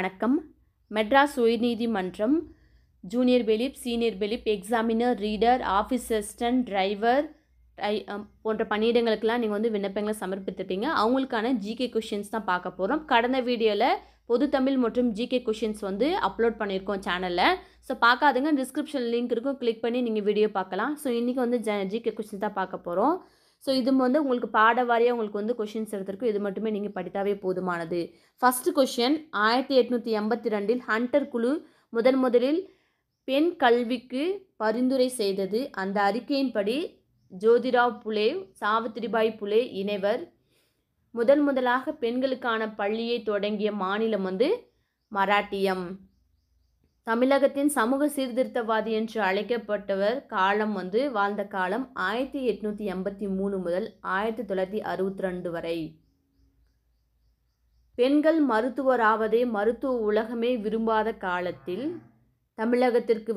வணக்கம். மெட்ராஸ் உயர்நீதிமன்றம் junior Felipe, senior Felipe, examiner, reader, office assistant, driver போன்ற பணியிடங்களுக்கெல்லாம் நீங்கள் விண்ணப்பங்களை சமர்ப்பித்திருப்பீங்க. அவங்களுக்கான ஜிகே கொஷின்ஸ் தான் பார்க்க போகிறோம். கடந்த வீடியோவில் பொது தமிழ் மற்றும் ஜிகே கொஷின்ஸ் அப்லோட் பண்ணியிருக்கோம் சேனலில். ஸோ பார்க்காதுங்க, டிஸ்கிரிப்ஷன் லிங்க் இருக்கும், கிளிக் பண்ணி நீங்கள் வீடியோ பார்க்கலாம். ஸோ இன்றைக்கி ஜிகே கொஷின்ஸ் தான் பார்க்க போகிறோம். ஸோ இது உங்களுக்கு பாட வாரியாக உங்களுக்கு கொஷின்ஸ் எடுத்திருக்கும். இது மட்டுமே நீங்கள் படித்தாவே போதுமானது. ஃபஸ்ட்டு கொஷின், 1882 ஹண்டர் குழு முதலில் பெண் கல்விக்கு பரிந்துரை செய்தது. அந்த அறிக்கையின்படி ஜோதிராவ் புலே, சாவித்திரிபாய் புலே இணைவர் முதலாக பெண்களுக்கான பள்ளியை தொடங்கிய மாநிலம் மராட்டியம். தமிழகத்தின் சமூக சீர்திருத்தவாதி என்று அழைக்கப்பட்டவர் காலம் வாழ்ந்த காலம் 1883 முதல் 1962 வரை. பெண்கள் மருத்துவராவதே மருத்துவ உலகமே விரும்பாத காலத்தில் தமிழகத்திற்கு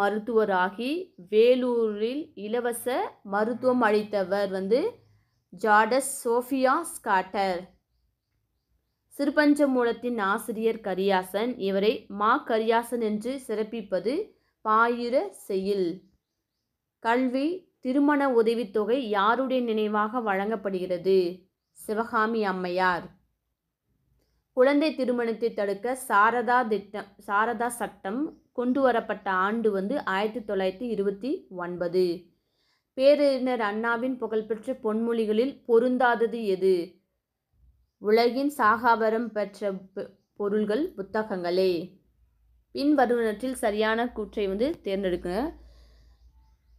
மருத்துவராகி வேலூரில் இலவச மருத்துவம் அளித்தவர் ஜார்ஜஸ் சோஃபியா ஸ்காட்டர். சிறுபஞ்சமூலத்தின் ஆசிரியர் கரியாசன். இவரை மா கரியாசன் என்று சிறப்பிப்பது பாயிர செய்யுள். கல்வி திருமண உதவித்தொகை யாருடைய நினைவாக வழங்கப்படுகிறது? சிவகாமி அம்மையார். குழந்தை திருமணத்தை தடுக்க சாரதா சட்டம் கொண்டு வரப்பட்ட ஆண்டு 1929. பேரறிஞர் அண்ணாவின் புகழ்பெற்ற பொன்மொழிகளில் பொருந்தாதது எது? உலகின் சாகாவரம் பெற்ற பொருள்கள் புத்தகங்களே. பின்வருவனற்றில் சரியான கூற்றை தேர்ந்தெடுக்குங்க.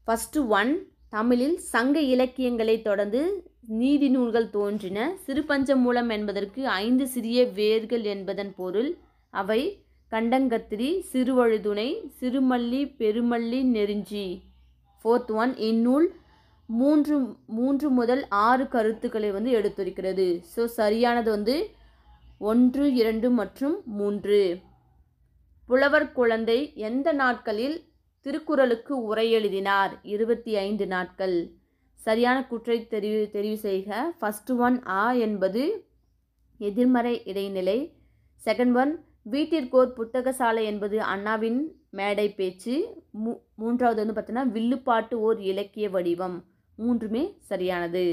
ஃபஸ்ட்டு 1, தமிழில் சங்க இலக்கியங்களை தொடர்ந்து நீதி நூல்கள் தோன்றின. சிறுபஞ்சமூலம் என்பதற்கு 5 சிறிய வேர்கள் என்பதன் பொருள். அவை கண்டங்கத்திரி, சிறுவழுதுணை, சிறுமல்லி, பெருமல்லி, நெருஞ்சி. 4th 1, இந்நூல் 3 முதல் 6 கருத்துக்களை எடுத்துரைக்கிறது. ஸோ சரியானது 1, 2 மற்றும் 3. புலவர் குழந்தை எந்த நாட்களில் திருக்குறளுக்கு உரை எழுதினார்? 25 நாட்கள். சரியான கூற்றை தெரிவு செய்க. ஃபஸ்ட்டு 1, ஆ என்பது எதிர்மறை இடைநிலை. செகண்ட் 1, வீட்டிற்கோர் புத்தகசாலை என்பது அண்ணாவின் மேடை பேச்சு. மூன்றாவது பார்த்தீங்கன்னா வில்லுப்பாட்டு ஓர் இலக்கிய வடிவம். 3மே சரியானது.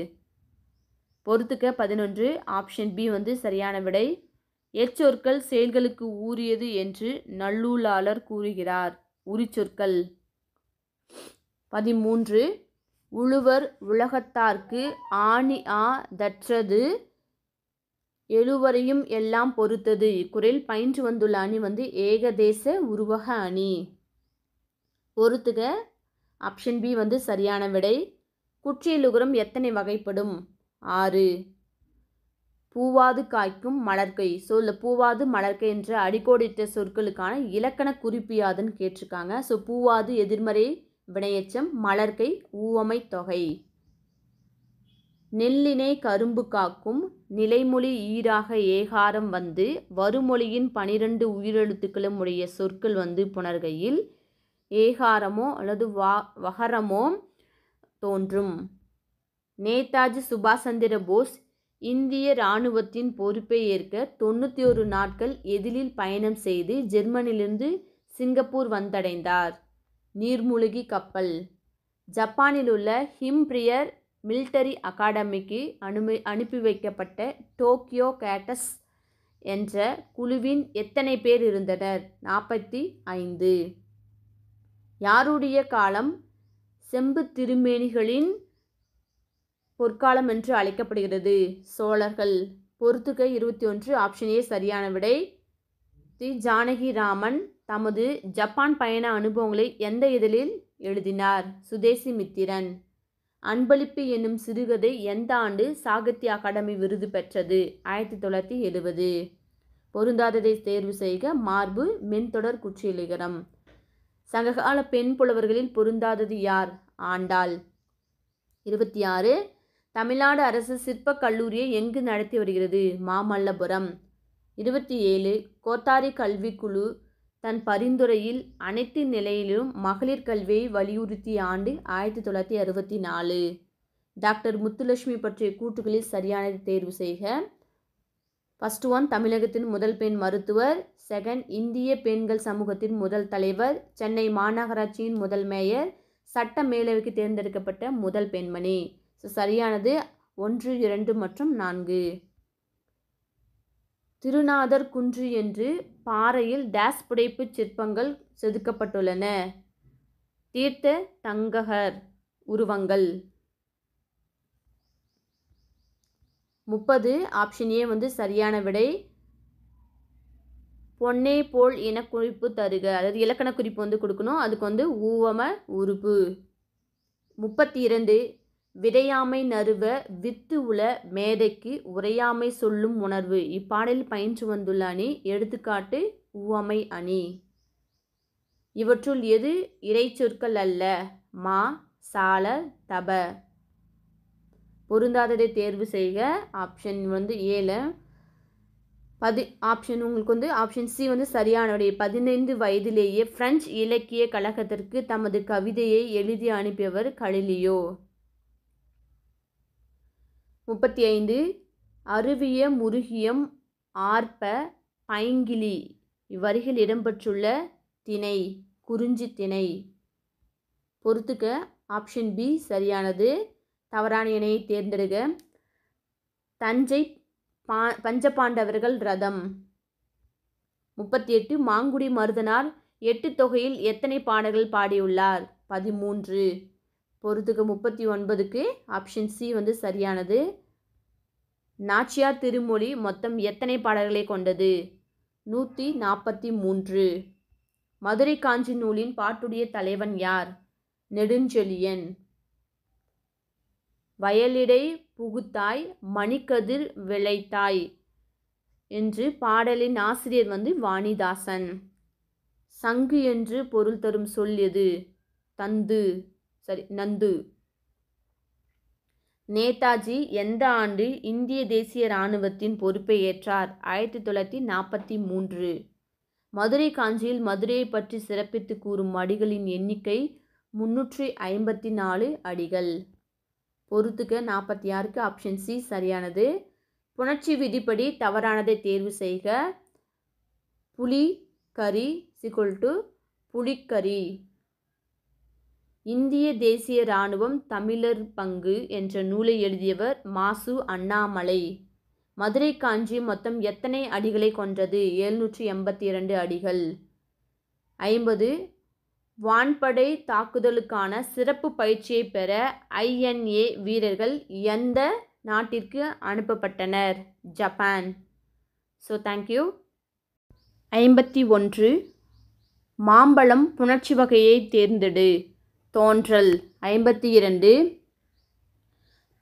பொறுத்துக்க 11, ஆப்ஷன் பி சரியான விடை. எச்சொற்கள் செயல்களுக்கு ஊறியது என்று நல்லூலாளர் கூறுகிறார். உரிச்சொற்கள். 13, உழுவர் உலகத்தார்க்கு ஆணி தற்றது எழுவரையும் எல்லாம் பொறுத்தது. இக்குறில் பயின்று வந்துள்ள அணி ஏகதேச உருவக அணி. பொறுத்துக ஆப்ஷன் பி சரியான விடை. குற்றியலுகரம் எத்தனை வகைப்படும்? 6. பூவாது காய்க்கும் மலர்கை. ஸோ இல்லை பூவாது மலர்கை என்ற அடிக்கோடிட்ட சொற்களுக்கான இலக்கண குறிப்பு யாதுன்னு கேட்டிருக்காங்க. ஸோ பூவாது எதிர்மறை வினையெச்சம், மலர்கை ஊவமை தொகை. நெல்லினை கரும்பு காக்கும். நிலைமொழி ஈராக ஏகாரம் வருமொழியின் 12 உயிரெழுத்துக்களும் உடைய சொற்கள் புணர்கையில் ஏகாரமோ அல்லது வகரமோ தோன்றும். நேதாஜி சுபாஷ் சந்திர போஸ் இந்திய இராணுவத்தின் பொறுப்பை ஏற்க 91 நாட்கள் எதிலில் பயணம் செய்து ஜெர்மனியிலிருந்து சிங்கப்பூர் வந்தடைந்தார்? நீர்மூழ்கி கப்பல். ஜப்பானில் உள்ள ஹிம்பிரியர் மிலிட்டரி அகாடமிக்கு அனுப்பி வைக்கப்பட்ட டோக்கியோ கேட்டஸ் என்ற குழுவின் எத்தனை பேர் இருந்தனர்? 45. யாருடைய காலம் செம்பு திருமேனிகளின் பொற்காலம் என்று அழைக்கப்படுகிறது? சோழர்கள். பொறுத்துக்க 21, ஆப்ஷன் ஏ சரியான விடை. ஜானகிராமன் தமது ஜப்பான் பயண அனுபவங்களை எந்த இதழில் எழுதினார்? சுதேசி மித்திரன். அன்பளிப்பு என்னும் சிறுகதை எந்த ஆண்டு சாகித்ய அகாடமி விருது பெற்றது? 1970. பொருந்தாததை தேர்வு செய்க. மார்பு மென்தொடர் குற்றியலுகரம். சங்ககால பெண் புலவர்களில் பொருந்தாதது யார்? ஆண்டாள். 26, தமிழ்நாடு அரசு சிற்பக் கல்லூரியை எங்கு நடத்தி வருகிறது? மாமல்லபுரம். 27, கோத்தாரி கல்விக்குழு தன் பரிந்துரையில் அனைத்து நிலையிலும் மகளிர் கல்வியை வலியுறுத்திய ஆண்டு 1964. டாக்டர் முத்துலட்சுமி பற்றிய கூற்றுகளில் சரியானதை தேர்வு செய்க. ஃபர்ஸ்ட் 1, தமிழகத்தின் முதல் பெண் மருத்துவர். செகண்ட், இந்திய பெண்கள் சமூகத்தின் முதல் தலைவர், சென்னை மாநகராட்சியின் முதல் மேயர், சட்ட மேலவைக்கு தேர்ந்தெடுக்கப்பட்ட முதல் பெண்மணி. ஸோ சரியானது 1, 2 மற்றும் 4. திருநாதர் குன்று என்று பாறையில் டேஸ் புடைப்பு சிற்பங்கள் செதுக்கப்பட்டுள்ளன. தீர்த்த தங்ககர் உருவங்கள். 30 ஆப்ஷன் ஏ வந்து சரியான விடை. பொன்னே போல் இன குறிப்பு தருக. அதாவது இலக்கண குறிப்பு வந்து கொடுக்கணும். அதுக்கு வந்து ஊவம உறுப்பு. 32 விடையாமை நறுவ வித்து உள மேதைக்கு உரையாமை சொல்லும் உணர்வு. இப்பாடலில் பயின்று வந்துள்ள அணி. எடுத்துக்காட்டு ஊவமை அணி. இவற்றுள் எது இறைச்சொற்கள் அல்ல? மா, சால, தப. பொருந்தாததை தேர்வு செய்க. ஆப்ஷன் வந்து ஏல ஆப்ஷன் உங்களுக்கு வந்து ஆப்ஷன் சி வந்து சரியான விடை. 15 வயதிலேயே பிரெஞ்சு இலக்கிய கழகத்திற்கு தமது கவிதையை எழுதி அனுப்பியவர் கலிலியோ. 35 அருவிய முருகியம் ஆர்ப்ப பைங்கிளி இவ்வரிகள் இடம்பெற்றுள்ள திணை குறிஞ்சி திணை. பொறுத்துக்க. ஆப்ஷன் பி சரியானது. தவறான இணையை தேர்ந்தெடுக. தஞ்சை பஞ்சபாண்டவர்கள் ரதம். 38 மாங்குடி மருதனார் 8 தொகையில் எத்தனை பாடல்கள் பாடியுள்ளார்? 13. பொறுத்துக்க. 39க்கு ஆப்ஷன் சி வந்து சரியானது. நாச்சியார் திருமொழி மொத்தம் எத்தனை பாடல்களை கொண்டது? 143. மதுரை காஞ்சி நூலின் பாட்டுடைய தலைவன் யார்? நெடுஞ்செழியன். வயலிடை புகுத்தாய் மணிக்கதிர் விளைத்தாய் என்று பாடலின் ஆசிரியர் வந்து வாணிதாசன். சங்கு என்று பொருள் தரும் சொல் எது? நந்து. நேதாஜி எந்த ஆண்டு இந்திய தேசிய இராணுவத்தின் பொறுப்பை ஏற்றார்? 1943. மதுரை காஞ்சியில் மதுரையை பற்றி சிறப்பித்து கூறும் அடிகளின் எண்ணிக்கை 354 அடிகள். பொறுத்துக்க. 46க்கு ஆப்ஷன் சி சரியானது. புணர்ச்சி விதிப்படி தவறானதை தேர்வு செய்க. புலி கரி புலிக்கரி. இந்திய தேசிய இராணுவம் தமிழர் பங்கு என்ற நூலை எழுதியவர் மாசு அண்ணாமலை. மதுரை காஞ்சி மொத்தம் எத்தனை அடிகளை கொண்டது? 782 அடிகள். 50 வான்படை தாக்குதலுக்கான சிறப்பு பயிற்சியை பெற INA வீரர்கள் எந்த நாட்டிற்கு அனுப்பப்பட்டனர்? ஜப்பான். So thank you. 51 மாம்பழம் புணர்ச்சி வகையை தேர்ந்தெடு. தோன்றல். 52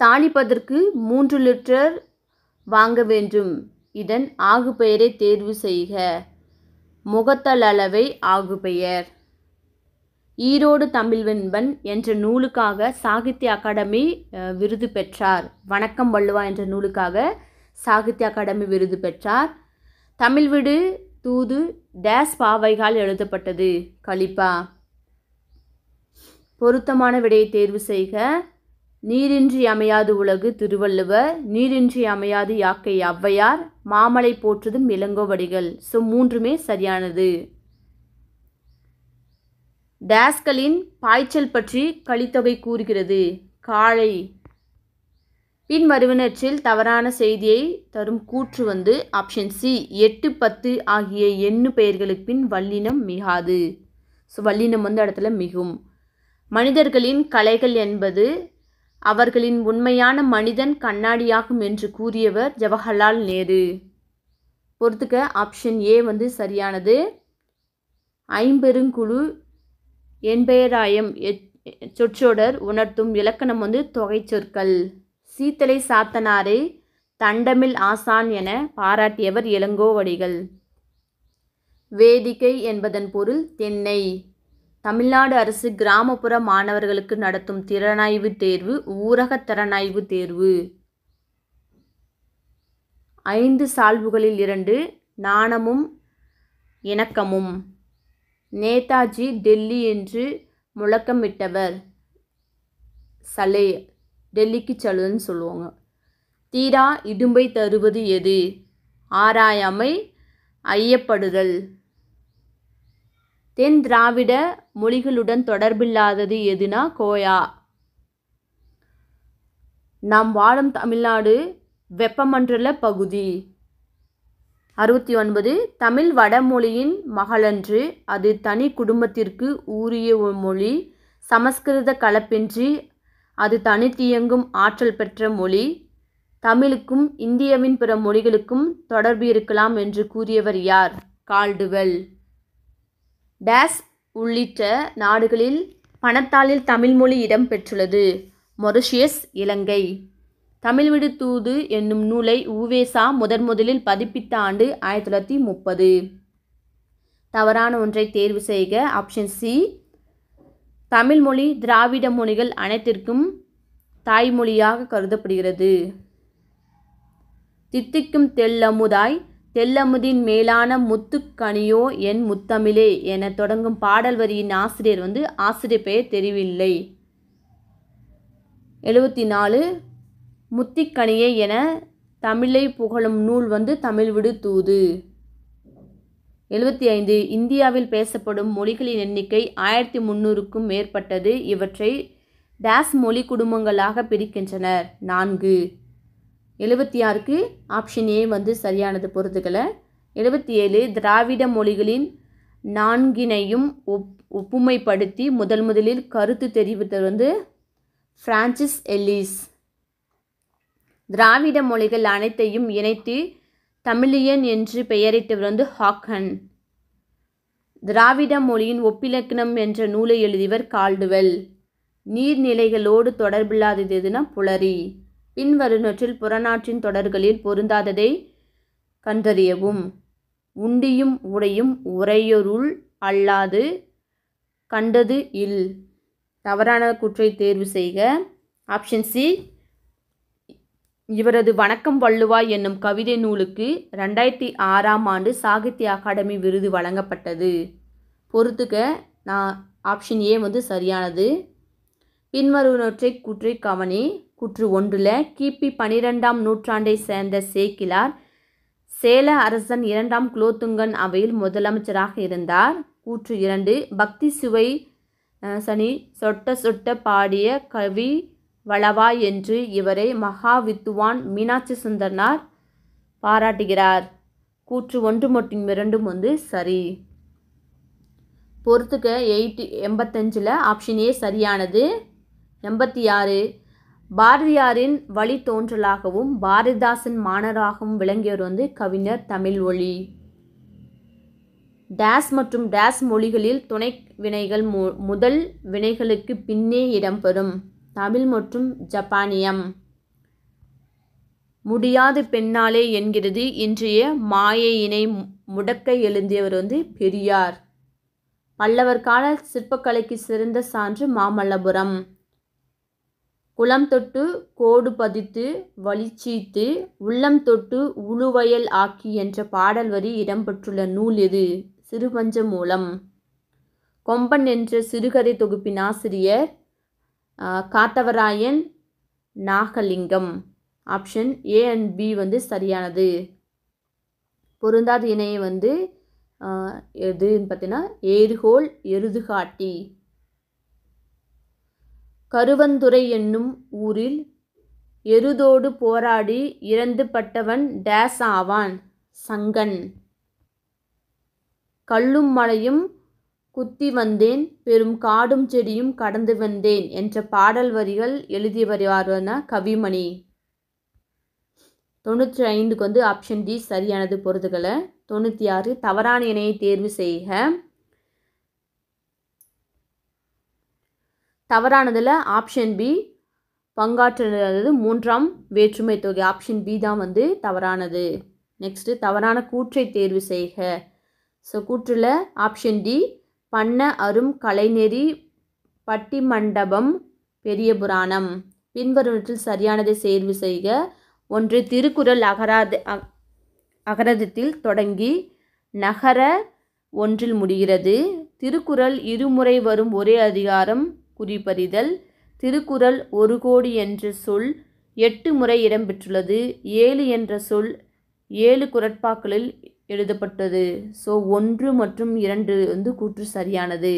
தாளிப்பதற்கு 3 லிட்டர் வாங்க வேண்டும். இதன் ஆகுபெயரை தேர்வு செய்க. முகத்தளவை ஆகுபெயர். ஈரோடு தமிழ்வெண்பன் என்ற நூலுக்காக சாகித்ய அகாடமி விருது பெற்றார். வணக்கம் வள்ளுவா என்ற நூலுக்காக சாகித்ய அகாடமி விருது பெற்றார். தமிழ் விடு தூது டேஸ் பாவைகால் எழுதப்பட்டது. கலிப்பா. பொருத்தமான விடையை தேர்வு செய்க. நீரின்றி அமையாது உலகு திருவள்ளுவர். நீரின்றி அமையாது யாக்கை ஔவையார். மாமலை போற்றுதும் இளங்கோவடிகள். ஸோ 3மே சரியானது. டேஸ்களின் பாய்ச்சல் பற்றி கலித்தொகை கூறுகிறது. காளை. பின் வருவனற்றில் தவறான செய்தியை தரும் கூற்று வந்து ஆப்ஷன் சி 8, 10 ஆகிய எண்ணு பெயர்களுக்கு பின் வல்லினம் மிகாது. ஸோ வல்லினம் வந்து இடத்துல மிகும். மனிதர்களின் கலைகள் என்பது அவர்களின் உண்மையான மனிதன் கண்ணாடியாகும் என்று கூறியவர் ஜவஹர்லால் நேரு. பொறுத்துக்க. ஆப்ஷன் ஏ வந்து சரியானது. ஐம்பெருங்குழு என்பெயராயம் சொற்றொடர் உணர்த்தும் இலக்கணம் வந்து தொகை சொற்கள். சீத்தலை சாத்தனாரை தண்டமில் ஆசான் என பாராட்டியவர் இளங்கோவடிகள். வேதிகை என்பதன் பொருள் தென்னை. தமிழ்நாடு அரசு கிராமப்புற மாணவர்களுக்கு நடத்தும் திறனாய்வு தேர்வு ஊரக திறனாய்வு தேர்வு. 5 சால்புகளில் 2 நாணமும் இணக்கமும். நேதாஜி டெல்லி என்று முழக்கமிட்டவர். சலே. டெல்லிக்கு செல்லுன்னு சொல்லுவாங்க. தீரா இடும்பை தருவது எது? ஆராயாமை, ஐயப்படுதல். தென் திராவிட மொழிகளுடன் தொடர்பில்லாதது எதுனா கோயா. நாம் வாழும் தமிழ்நாடு வெப்பமண்டல பகுதி. 69 தமிழ் வடமொழியின் மகளன்று, அது தனி குடும்பத்திற்கு உரிய மொழி. சமஸ்கிருத கலப்பின்றி அது தனித்தியங்கும் ஆற்றல் பெற்ற மொழி. தமிழுக்கும் இந்தியாவின் பிற மொழிகளுக்கும் தொடர்பு இருக்கலாம் என்று கூறியவர் யார்? கால்டுவெல். டேஸ் உள்ளிட்ட நாடுகளில் பணத்தாளில் தமிழ்மொழி இடம் பெற்றுள்ளது. மொரிஷியஸ், இலங்கை. தமிழ்விடு தூது என்னும் நூலை உவேசா முதலில் பதிப்பித்த ஆண்டு 1930. தவறான ஒன்றை தேர்வு செய்க. Option C. தமிழ்மொழி திராவிட மொழிகள் அனைத்திற்கும் தாய்மொழியாக கருதப்படுகிறது. தித்திக்கும் தெல்லமுதாய் தெல்லமுதின் மேலான முத்துக்கனியோ என் முத்தமிழே என தொடங்கும் பாடல் வரியின் ஆசிரியர் ஆசிரியர் பெயர் தெரியவில்லை. 74 முத்திக்கனியே என தமிழை புகழும் நூல் தமிழ்விடு தூது. 75 இந்தியாவில் பேசப்படும் மொழிகளின் எண்ணிக்கை 1300க்கும் மேற்பட்டது. இவற்றை டேஸ் மொழி குடும்பங்களாக பிரிக்கின்றனர். 4. 76க்கு ஆப்ஷன் ஏ சரியானது. பொறுத்துக்களை. 77 திராவிட மொழிகளின் நான்கினையும் ஒப்புமைப்படுத்தி முதலில் கருத்து தெரிவித்தவர் பிரான்சிஸ் எல்லிஸ். திராவிட மொழிகள் அனைத்தையும் இணைத்து தமிழியன் என்று பெயரிட்டவர் ஹாக்கன். திராவிட மொழியின் ஒப்பிலக்கணம் என்ற நூலை எழுதியவர் கால்டுவெல். நீர்நிலைகளோடு தொடர்பில்லாதது எதுனா புலரி. பின்வருவனற்றில் புறநாற்றின் தொடர்களில் பொருந்தாததை கண்டறியவும். உண்டியும் உடையும் உரையொருள் அல்லாது கண்டது இல். தவறான கூற்றை தேர்வு செய்க. Option C. இவரது வணக்கம் வள்ளுவாய் என்னும் கவிதை நூலுக்கு 2006ஆம் ஆண்டு சாகித்ய அகாடமி விருது வழங்கப்பட்டது. பொறுத்துக்க. நான் ஆப்ஷன் ஏ சரியானது. பின்வருவனற்றை கூற்றை கவனி. கூற்று 1 கிபி 12ஆம் நூற்றாண்டை சேர்ந்த சேக்கிலார் சேல அரசன் 2ஆம் குலோத்துங்கன் அவையில் முதலமைச்சராக இருந்தார். கூற்று 2 பக்தி சுவை சனி சொட்ட சொட்ட பாடிய கவி வளவா என்று இவரை மகா வித்துவான் மீனாட்சி சுந்தரனார் பாராட்டுகிறார். கூற்று 1 மற்றும் 2 சரி. பொறுத்துக்க. 85 ஆப்ஷன் ஏ சரியானது. 86 பாரதியாரின் வழித்தோன்றலாகவும் பாரதிதாசன் மாணவராகவும் விளங்கியவர் கவிஞர் தமிழ்வொழி. டேஸ் மற்றும் டேஸ் மொழிகளில் துணை வினைகள் முதல் வினைகளுக்கு பின்னே இடம்பெறும். தமிழ் மற்றும் ஜப்பானியம். முடியாது பெண்ணாலே என்கிறது இன்றைய மாயையினை முடக்க எழுந்தியவர் பெரியார். பல்லவர் கால சிற்பக்கலைக்கு சிறந்த சான்று மாமல்லபுரம். குளம் தொட்டு கோடு பதித்து வலிச்சீத்து உள்ளம் தொட்டு உழுவயல் ஆக்கி என்ற பாடல் வரி இடம்பெற்றுள்ள நூல் எது? சிறுபஞ்சமூலம். கொம்பன் என்ற சிறுகதை தொகுப்பின் ஆசிரியர் Kathavarayan Nagalingam. Option A and B சரியானது. பொருந்தாத இணையை எதுன்னு பார்த்தீங்கன்னா ஏறுகோல் எருதுகாட்டி. கருவந்துறை என்னும் ஊரில் எருதோடு போராடி இறந்து பட்டவன் டேஸ் ஆவான். சங்கன். கல்லும் மலையும் குத்தி வந்தேன் பெரும் காடும் செடியும் கடந்து வந்தேன் என்ற பாடல் வரிகள் எழுதியவர்னா கவிமணி. 95க்கு ஆப்ஷன் டி சரியானது. பொறுத்துக்களை. 96 தவறான இணையை தேர்வு செய்க. தவறானதில் ஆப்ஷன் பி பங்காற்றுறது 3ஆம் வேற்றுமை தொகை. ஆப்ஷன் பி தான் தவறானது. நெக்ஸ்ட்டு தவறான கூற்றை தேர்வு செய்க. ஸோ கூற்றில் ஆப்ஷன் டி பண்ண அரும் கலைநெறி பட்டிமண்டபம் பெரிய புராணம். பின்வருவற்றில் சரியானதை தேர்வு செய்க. 1 திருக்குறள் அகரத்தில் தொடங்கி நகர 1 முடிகிறது. திருக்குறள் இருமுறை வரும் ஒரே அதிகாரம் குறிப்பறிதல். திருக்குறள் 1 கோடி என்ற சொல் 8 முறை இடம்பெற்றுள்ளது. 7 என்ற சொல் 7 குறட்பாக்களில் எழுதப்பட்டது. ஸோ 1 மற்றும் 2 வந்து கூற்று சரியானது.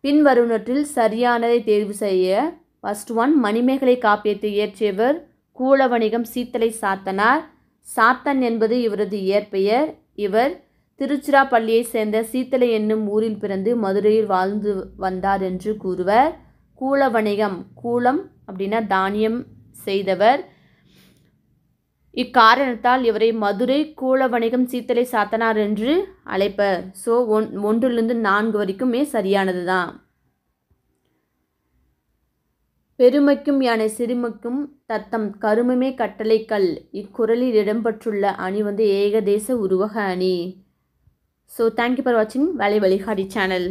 பின்வருவனற்றில் சரியானதை தேர்வு செய்ய. ஃபர்ஸ்ட் ஒன், மணிமேகலை காப்பியத்தை இயற்றியவர் கூலவணிகம் சீத்தலை சாத்தனார். சாத்தன் என்பது இவரது இயற்பெயர். இவர் திருச்சிராப்பள்ளியை சேர்ந்த சீத்தலை என்னும் ஊரில் பிறந்து மதுரையில் வாழ்ந்து வந்தார் என்று கூறுவர். கூலவணிகம், கூலம் அப்படின்னா தானியம் செய்தவர். இக்காரணத்தால் இவரை மதுரை கூலவணிகம் சீத்தலை சாத்தனார் என்று அழைப்பர். ஸோ 1லிருந்து 4 வரைக்குமே சரியானது தான். பெருமைக்கும் யானை சிறுமைக்கும் தத்தம் கருமமே கட்டளைக்கல். இக்குறளில் இடம்பெற்றுள்ள அணி வந்து ஏகதேச உருவக அணி. ஸோ தேங்க்யூ ஃபார் வாட்சிங் வேலை வழிகாட்டி சேனல்.